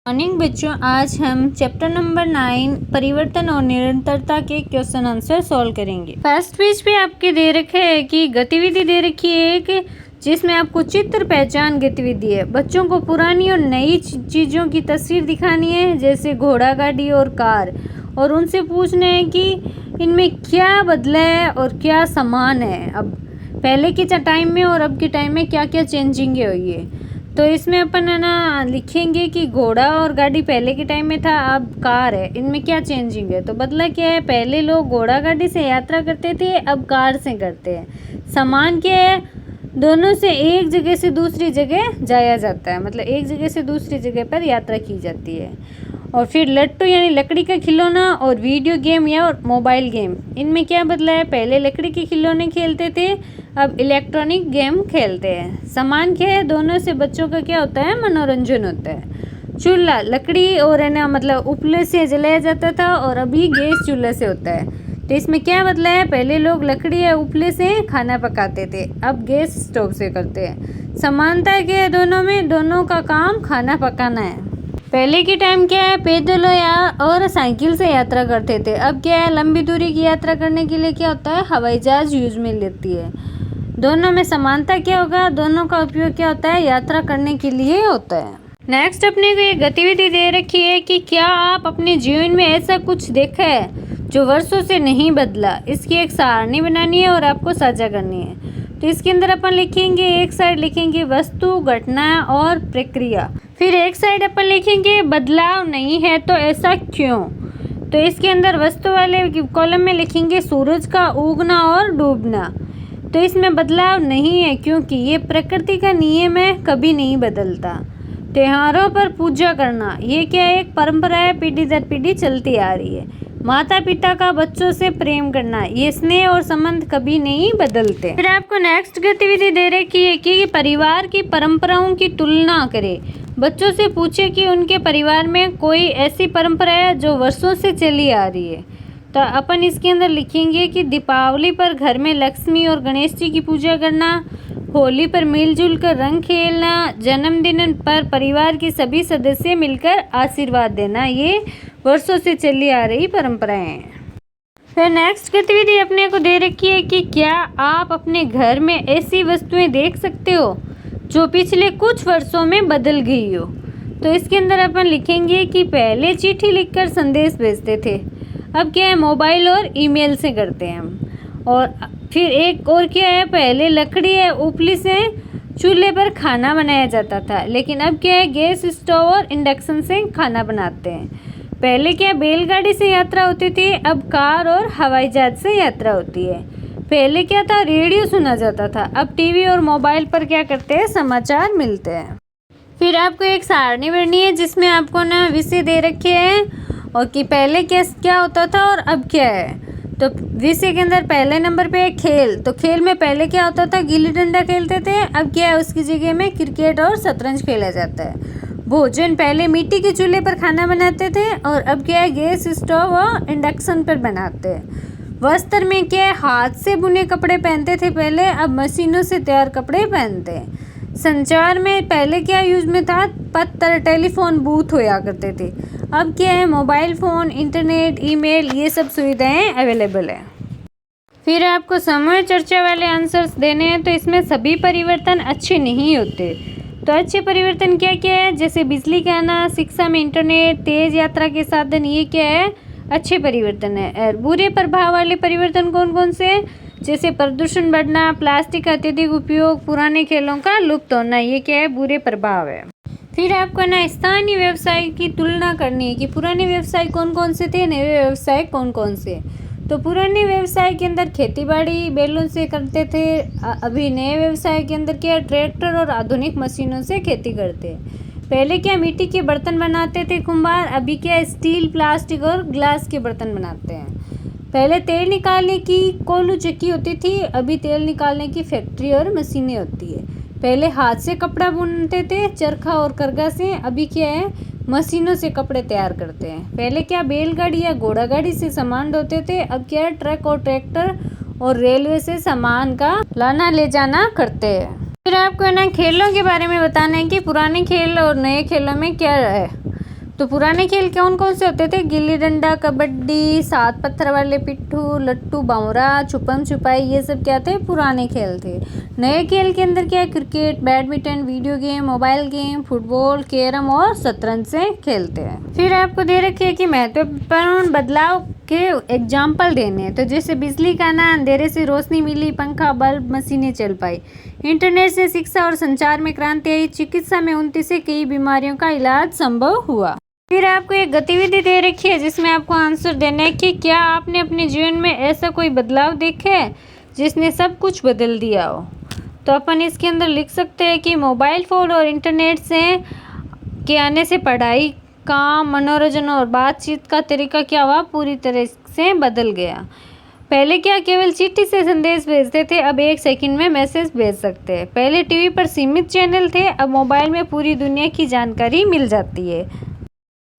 Morning बच्चों, आज हम चैप्टर नंबर 9 परिवर्तन और निरंतरता के क्वेश्चन आंसर सॉल्व करेंगे। फर्स्ट पेज पे आपके दे रखे है कि गतिविधि दे रखी है एक, जिसमें आपको चित्र पहचान गतिविधि है। बच्चों को पुरानी और नई चीज़ों की तस्वीर दिखानी है, जैसे घोड़ा, गाड़ी और कार, और उनसे पूछना है कि इनमें क्या बदला है और क्या समान है। अब पहले के टाइम में और अब के टाइम में क्या क्या चेंजिंग हुई है। तो इसमें अपन है ना लिखेंगे कि घोड़ा और गाड़ी पहले के टाइम में था, अब कार है, इनमें क्या चेंजिंग है। तो बदला क्या है, पहले लोग घोड़ा गाड़ी से यात्रा करते थे, अब कार से करते हैं। समान क्या है, दोनों से एक जगह से दूसरी जगह जाया जाता है, मतलब एक जगह से दूसरी जगह पर यात्रा की जाती है। और फिर लट्टू यानी लकड़ी का खिलौना और वीडियो गेम या मोबाइल गेम, इनमें क्या बदला है, पहले लकड़ी के खिलौने खेलते थे, अब इलेक्ट्रॉनिक गेम खेलते हैं। सामान क्या है, दोनों से बच्चों का क्या होता है, मनोरंजन होता है। चूल्हा लकड़ी और है ना मतलब उपले से जलाया जाता था, और अभी गैस चूल्हे से होता है। तो इसमें क्या बदला है, पहले लोग लकड़ी या उपले से खाना पकाते थे, अब गैस स्टोव से करते हैं। समानता क्या है दोनों में, दोनों का काम खाना पकाना है। पहले के टाइम क्या है, पैदल और साइकिल से यात्रा करते थे, अब क्या है, लंबी दूरी की यात्रा करने के लिए क्या होता है, हवाई जहाज यूज में लेती है। दोनों में समानता क्या होगा, दोनों का उपयोग क्या होता है, यात्रा करने के लिए होता है। नेक्स्ट अपने को एक गतिविधि दे रखी है कि क्या आप अपने जीवन में ऐसा कुछ देखा है जो वर्षों से नहीं बदला। इसकी एक सारणी बनानी है और आपको साझा करनी है। तो इसके अंदर अपन लिखेंगे, एक साइड लिखेंगे वस्तु, घटना और प्रक्रिया, फिर एक साइड अपन लिखेंगे बदलाव नहीं है तो ऐसा क्यों। तो इसके अंदर वस्तु वाले कॉलम में लिखेंगे सूरज का उगना और डूबना। तो इसमें बदलाव नहीं है क्योंकि ये प्रकृति का नियम है, कभी नहीं बदलता। त्योहारों पर पूजा करना, ये क्या है, एक परंपरा है, पीढ़ी दर पीढ़ी चलती आ रही है। माता पिता का बच्चों से प्रेम करना, ये स्नेह और संबंध कभी नहीं बदलते। फिर आपको नेक्स्ट गतिविधि दे रखी है कि परिवार की परंपराओं की तुलना करें। बच्चों से पूछे कि उनके परिवार में कोई ऐसी परंपरा है जो वर्षों से चली आ रही है। तो अपन इसके अंदर लिखेंगे कि दीपावली पर घर में लक्ष्मी और गणेश जी की पूजा करना, होली पर मिलजुल कर रंग खेलना, जन्मदिन पर परिवार के सभी सदस्य मिलकर आशीर्वाद देना, ये वर्षों से चली आ रही परंपराएं हैं। फिर नेक्स्ट गतिविधि अपने को दे रखी है कि क्या आप अपने घर में ऐसी वस्तुएं देख सकते हो जो पिछले कुछ वर्षों में बदल गई हो। तो इसके अंदर अपन लिखेंगे कि पहले चिट्ठी लिखकर संदेश भेजते थे, अब क्या है, मोबाइल और ईमेल से करते हैं हम। और फिर एक और क्या है, पहले लकड़ी या उपली से चूल्हे पर खाना बनाया जाता था, लेकिन अब क्या है, गैस स्टोव और इंडक्शन से खाना बनाते हैं। पहले क्या बैलगाड़ी से यात्रा होती थी, अब कार और हवाई जहाज से यात्रा होती है। पहले क्या था, रेडियो सुना जाता था, अब टीवी और मोबाइल पर क्या करते हैं, समाचार मिलते हैं। फिर आपको एक सारणी बननी है जिसमें आपको ना विषय दे रखे हैं और कि पहले क्या होता था और अब क्या है। तो विषय के अंदर पहले नंबर पे है खेल। तो खेल में पहले क्या होता था, गिल्ली डंडा खेलते थे, अब क्या है, उसकी जगह में क्रिकेट और शतरंज खेला जाता है। भोजन, पहले मिट्टी के चूल्हे पर खाना बनाते थे और अब क्या है, गैस स्टोव और इंडक्शन पर बनाते हैं। वस्त्र में क्या है, हाथ से बुने कपड़े पहनते थे पहले, अब मशीनों से तैयार कपड़े पहनते हैं। संचार में पहले क्या यूज में था, पत्र, टेलीफोन बूथ होया करते थे, अब क्या है, मोबाइल फ़ोन, इंटरनेट, ईमेल, ये सब सुविधाएं अवेलेबल है। फिर आपको समूह चर्चा वाले आंसर्स देने हैं। तो इसमें सभी परिवर्तन अच्छे नहीं होते। तो अच्छे परिवर्तन क्या क्या है, जैसे बिजली का आना, शिक्षा में इंटरनेट, तेज यात्रा के साधन, ये क्या है, अच्छे परिवर्तन है। और बुरे प्रभाव वाले परिवर्तन कौन कौन से हैं, जैसे प्रदूषण बढ़ना, प्लास्टिक का अत्यधिक उपयोग, पुराने खेलों का लुप्त होना, ये क्या है, बुरे प्रभाव है। फिर आपको ना स्थानीय व्यवसाय की तुलना करनी है कि पुराने व्यवसाय कौन कौन से थे, नए व्यवसाय कौन कौन से। तो पुराने व्यवसाय के अंदर खेतीबाड़ी बैलों से करते थे, अभी नए व्यवसाय के अंदर क्या, ट्रैक्टर और आधुनिक मशीनों से खेती करते हैं। पहले क्या, मिट्टी के बर्तन बनाते थे कुम्हार, अभी क्या, स्टील, प्लास्टिक और ग्लास के बर्तन बनाते हैं। पहले तेल निकालने की कोल्हू चक्की होती थी, अभी तेल निकालने की फैक्ट्री और मशीनें होती है। पहले हाथ से कपड़ा बुनते थे, चरखा और करघा से, अभी क्या है, मशीनों से कपड़े तैयार करते हैं। पहले क्या, बैलगाड़ी या घोड़ा गाड़ी से सामान ढोते थे, अब क्या है, ट्रक और ट्रैक्टर और रेलवे से सामान का लाना ले जाना करते हैं। फिर आपको है ना खेलों के बारे में बताना है कि पुराने खेल और नए खेलों में क्या है। तो पुराने खेल कौन कौन से होते थे? गिल्ली डंडा, कबड्डी, 7 पत्थर वाले पिट्ठू, लट्टू बावरा, छुपम छुपाई, ये सब क्या थे? पुराने खेल थे। नए खेल के अंदर क्या है? Cricket, badminton, video game, mobile game, football, carrom और शतरंज से खेलते हैं। फिर आपको दे रखी है कि महत्वपूर्ण बदलाव के एग्जाम्पल देने हैं। तो जैसे बिजली का आना, अंधेरे से रोशनी मिली, पंखा, बल्ब, मशीनें चल पाई, इंटरनेट से शिक्षा और संचार में क्रांति आई, चिकित्सा में उन्नति से कई बीमारियों का इलाज संभव हुआ। फिर आपको एक गतिविधि दे रखी है जिसमें आपको आंसर देना है कि क्या आपने अपने जीवन में ऐसा कोई बदलाव देखा है जिसने सब कुछ बदल दिया हो। तो अपन इसके अंदर लिख सकते हैं कि मोबाइल फ़ोन और इंटरनेट से के आने से पढ़ाई, काम, मनोरंजन और बातचीत का तरीका क्या हुआ? पूरी तरह से बदल गया। पहले क्या केवल चिट्ठी से संदेश भेजते थे, अब 1 सेकंड में मैसेज भेज सकते हैं। पहले टीवी पर सीमित चैनल थे, अब मोबाइल में पूरी दुनिया की जानकारी मिल जाती है।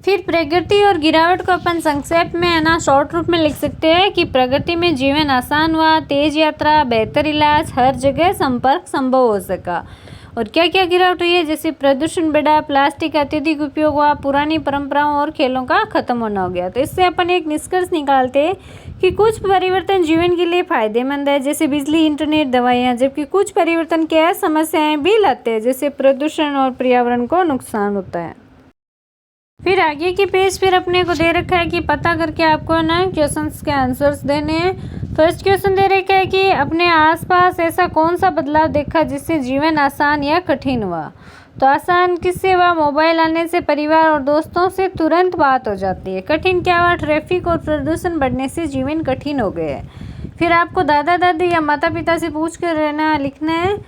फिर प्रगति और गिरावट को अपन संक्षेप में है ना शॉर्ट रूप में लिख सकते हैं कि प्रगति में जीवन आसान हुआ, तेज यात्रा, बेहतर इलाज, हर जगह संपर्क संभव हो सका। और क्या क्या गिरावट हुई है? जैसे प्रदूषण बढ़ा, प्लास्टिक का अत्यधिक उपयोग हुआ, पुरानी परंपराओं और खेलों का खत्म होना हो गया। तो इससे अपन एक निष्कर्ष निकालते हैं कि कुछ परिवर्तन जीवन के लिए फायदेमंद है, जैसे बिजली, इंटरनेट, दवाइयाँ, जबकि कुछ परिवर्तन क्या है? समस्याएं भी लाते हैं, जैसे प्रदूषण और पर्यावरण को नुकसान होता है। फिर आगे के पेज पर अपने को दे रखा है कि पता करके आपको ना क्वेश्चंस के आंसर्स देने हैं। फर्स्ट क्वेश्चन दे रखा है कि अपने आसपास ऐसा कौन सा बदलाव देखा जिससे जीवन आसान या कठिन हुआ। तो आसान किससे हुआ? मोबाइल आने से परिवार और दोस्तों से तुरंत बात हो जाती है। कठिन क्या हुआ? ट्रैफिक और प्रदूषण बढ़ने से जीवन कठिन हो गए। फिर आपको दादा दादी या माता पिता से पूछ कर रहना लिखना है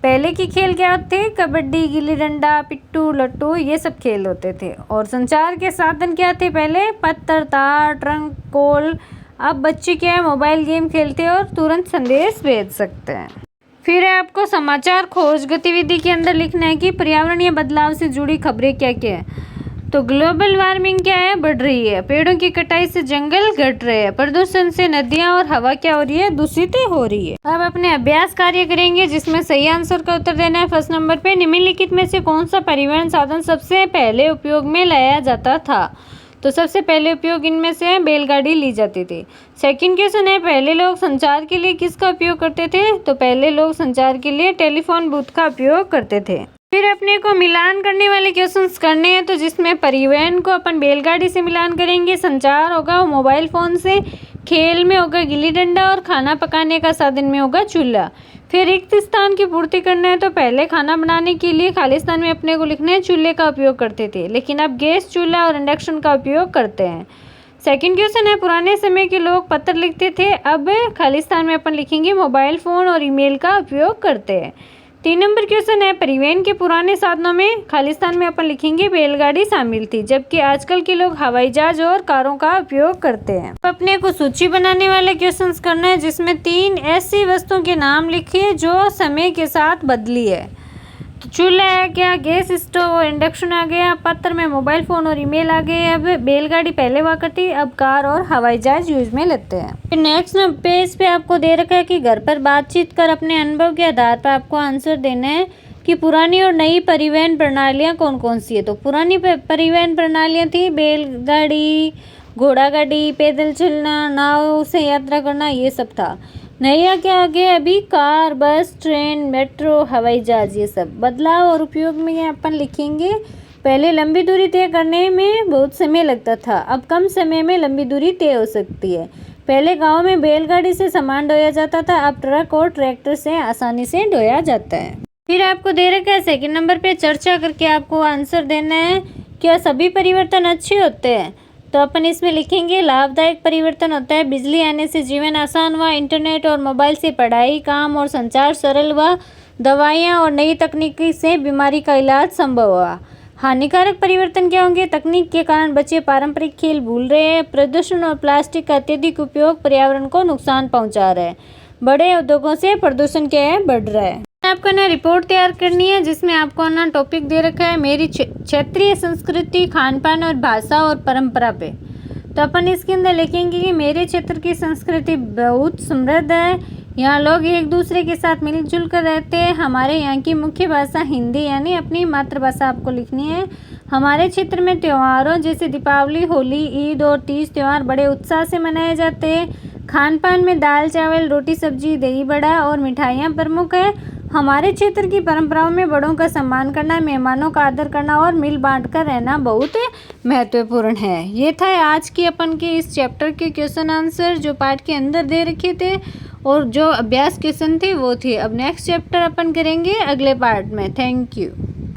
पहले के खेल क्या थे? कबड्डी, गिल्ली डंडा, पिट्ठू, लट्टू, ये सब खेल होते थे। और संचार के साधन क्या थे? पहले पत्थर, तार, ट्रंक कॉल। अब बच्चे क्या है? मोबाइल गेम खेलते हैं और तुरंत संदेश भेज सकते हैं। फिर आपको समाचार खोज गतिविधि के अंदर लिखना है कि पर्यावरणीय बदलाव से जुड़ी खबरें क्या क्या है। तो ग्लोबल वार्मिंग क्या है? बढ़ रही है। पेड़ों की कटाई से जंगल घट रहे हैं। प्रदूषण से नदियां और हवा क्या हो रही है? दूषित हो रही है। अब अपने अभ्यास कार्य करेंगे जिसमें सही आंसर का उत्तर देना है। फर्स्ट नंबर पे निम्नलिखित में से कौन सा परिवहन साधन सबसे पहले उपयोग में लाया जाता था? तो सबसे पहले उपयोग इनमें से बैलगाड़ी ली जाती थी। सेकंड क्वेश्चन है पहले लोग संचार के लिए किसका उपयोग करते थे? तो पहले लोग संचार के लिए टेलीफोन बूथ का उपयोग करते थे। फिर अपने को मिलान करने वाले क्वेश्चंस करने हैं, तो जिसमें परिवहन को अपन बैलगाड़ी से मिलान करेंगे, संचार होगा वो मोबाइल फ़ोन से, खेल में होगा गिल्ली डंडा और खाना पकाने का साधन में होगा चूल्हा। फिर रिक्त स्थान की पूर्ति करना है, तो पहले खाना बनाने के लिए खाली स्थान में अपने को लिखना है चूल्हे का उपयोग करते थे, लेकिन अब गैस चूल्हा और इंडक्शन का उपयोग करते हैं। सेकंड क्वेश्चन है पुराने समय के लोग पत्र लिखते थे, अब खाली स्थान में अपन लिखेंगे मोबाइल फ़ोन और ईमेल का उपयोग करते हैं। 3 नंबर क्वेश्चन है परिवहन के पुराने साधनों में खालिस्तान में अपन लिखेंगे बैलगाड़ी शामिल थी, जबकि आजकल के लोग हवाई जहाज और कारों का उपयोग करते हैं। अपने को सूची बनाने वाले क्वेश्चंस करना है जिसमें 3 ऐसी वस्तुओं के नाम लिखिए जो समय के साथ बदली है। तो चूल्हा है क्या, गैस स्टोव और इंडक्शन आ गया, पत्र में मोबाइल फ़ोन और ईमेल आ गए, अब बैलगाड़ी पहले हुआ करती, अब कार और हवाई जहाज यूज में लेते हैं। फिर नेक्स्ट पेज पे आपको दे रखा है कि घर पर बातचीत कर अपने अनुभव के आधार पर आपको आंसर देना है कि पुरानी और नई परिवहन प्रणालियाँ कौन कौन सी है। तो पुरानी परिवहन प्रणालियाँ थी बैलगाड़ी, घोड़ा गाड़ी, पैदल चलना, नाव से यात्रा करना, ये सब था। नया क्या आ गया अभी? कार, बस, ट्रेन, मेट्रो, हवाई जहाज, ये सब। बदलाव और उपयोग में अपन लिखेंगे पहले लंबी दूरी तय करने में बहुत समय लगता था, अब कम समय में लंबी दूरी तय हो सकती है। पहले गांव में बैलगाड़ी से सामान ढोया जाता था, अब ट्रक और ट्रैक्टर से आसानी से ढोया जाता है। फिर आपको दे रखा है सेकंड नंबर पे चर्चा करके आपको आंसर देना है क्या सभी परिवर्तन अच्छे होते हैं। तो अपन इसमें लिखेंगे लाभदायक परिवर्तन होता है, बिजली आने से जीवन आसान हुआ, इंटरनेट और मोबाइल से पढ़ाई, काम और संचार सरल हुआ, दवाइयाँ और नई तकनीकी से बीमारी का इलाज संभव हुआ। हानिकारक परिवर्तन क्या होंगे? तकनीक के कारण बच्चे पारंपरिक खेल भूल रहे हैं, प्रदूषण और प्लास्टिक का अत्यधिक उपयोग पर्यावरण को नुकसान पहुंचा रहा है, बड़े उद्योगों से प्रदूषण क्या है? बढ़ रहा है। आपको ना रिपोर्ट तैयार करनी है जिसमें आपको ना टॉपिक दे रखा है मेरी क्षेत्रीय संस्कृति, खान पान और भाषा और परंपरा पे। तो अपन इसके अंदर लिखेंगे कि मेरे क्षेत्र की संस्कृति बहुत समृद्ध है, यहाँ लोग एक दूसरे के साथ मिलजुल कर रहते हैं, हमारे यहाँ की मुख्य भाषा हिंदी यानी अपनी मातृभाषा आपको लिखनी है, हमारे क्षेत्र में त्योहारों जैसे दीपावली, होली, ईद और तीज त्योहार बड़े उत्साह से मनाए जाते हैं। खान पान में दाल चावल, रोटी सब्जी, दही बड़ा और मिठाइयाँ प्रमुख है। हमारे क्षेत्र की परंपराओं में बड़ों का सम्मान करना, मेहमानों का आदर करना और मिल बांट कर रहना बहुत महत्वपूर्ण है। ये था आज की अपन के इस चैप्टर के क्वेश्चन आंसर जो पार्ट के अंदर दे रखे थे और जो अभ्यास क्वेश्चन थे वो थे। अब नेक्स्ट चैप्टर अपन करेंगे अगले पार्ट में। Thank you.